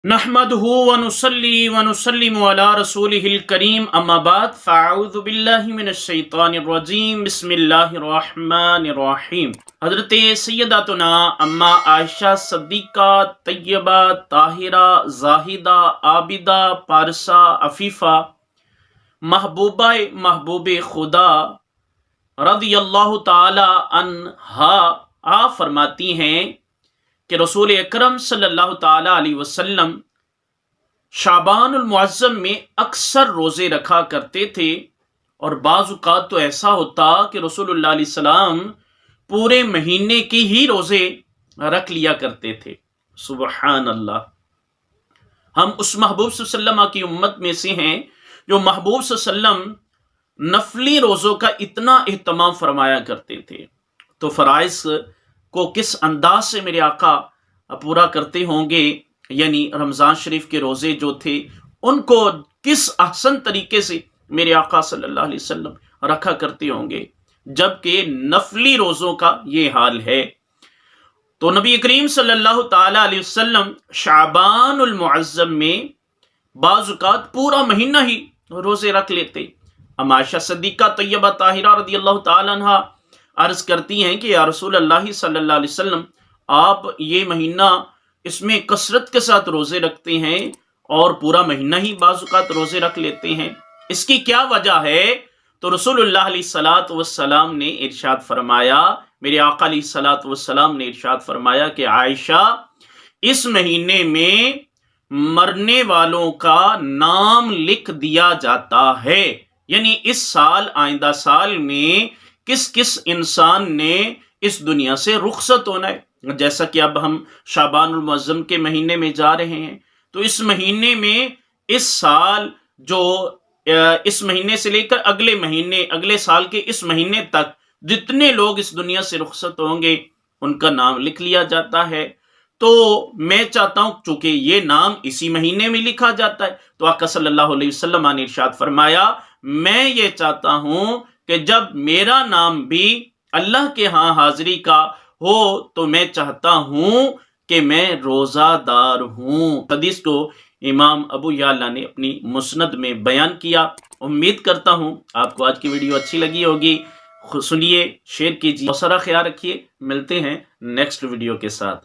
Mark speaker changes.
Speaker 1: نحمدہ ونصلی ونسلم علی رسولہ الکریم اما بعد فاعوذ باللہ من الشیطان الرجیم بسم اللہ الرحمن الرحیم۔ حضرت سیداتنا اما عائشہ صدیقہ طیبہ طاہرہ زاہدہ عابدہ پارسہ عفیفہ محبوب خدا رضی اللہ تعالی عنہا آپ فرماتی ہیں کہ رسول اکرم صلی اللہ تعالی علیہ وسلم شعبان المعظم میں اکثر روزے رکھا کرتے تھے، اور بعض اوقات تو ایسا ہوتا کہ رسول اللہ علیہ السلام پورے مہینے کے ہی روزے رکھ لیا کرتے تھے۔ سبحان اللہ۔ ہم اس محبوب صلی اللہ علیہ وسلم کی امت میں سے ہیں جو محبوب صلی اللہ علیہ وسلم نفلی روزوں کا اتنا اہتمام فرمایا کرتے تھے، تو فرائض کو کس انداز سے میرے آقا پورا کرتے ہوں گے، یعنی رمضان شریف کے روزے جو تھے ان کو کس احسن طریقے سے میرے آقا صلی اللہ علیہ وسلم رکھا کرتے ہوں گے، جبکہ نفلی روزوں کا یہ حال ہے۔ تو نبی کریم صلی اللہ تعالی علیہ وسلم شعبان المعظم میں بعض اوقات پورا مہینہ ہی روزے رکھ لیتے۔ اما عائشہ صدیقہ طیبہ طاہرہ رضی اللہ تعالی عنہ عرض کرتی ہیں کہ یا رسول اللہ صلی اللہ علیہ وسلم، آپ یہ مہینہ اس میں کثرت کے ساتھ روزے رکھتے ہیں اور پورا مہینہ ہی بعض اوقات روزے رکھ لیتے ہیں، اس کی کیا وجہ ہے؟ تو رسول اللہ علیہ الصلوۃ والسلام نے ارشاد فرمایا، میرے آقا علیہ الصلوۃ والسلام نے ارشاد فرمایا کہ عائشہ، اس مہینے میں مرنے والوں کا نام لکھ دیا جاتا ہے، یعنی اس سال آئندہ سال میں کس کس انسان نے اس دنیا سے رخصت ہونا ہے۔ جیسا کہ اب ہم شعبان المعظم کے مہینے میں جا رہے ہیں، تو اس مہینے میں اس سال جو اس مہینے سے لے کر اگلے مہینے، اگلے سال کے اس مہینے تک جتنے لوگ اس دنیا سے رخصت ہوں گے ان کا نام لکھ لیا جاتا ہے۔ تو میں چاہتا ہوں چونکہ یہ نام اسی مہینے میں لکھا جاتا ہے، تو آقا صلی اللہ علیہ وسلم نے ارشاد فرمایا، میں یہ چاہتا ہوں کہ جب میرا نام بھی اللہ کے ہاں حاضری کا ہو تو میں چاہتا ہوں کہ میں روزہ دار ہوں۔ حدیث کو امام ابو یعلا نے اپنی مسند میں بیان کیا۔ امید کرتا ہوں آپ کو آج کی ویڈیو اچھی لگی ہوگی، سنیے، شیئر کیجیے، بہت سارا خیال رکھیے، ملتے ہیں نیکسٹ ویڈیو کے ساتھ۔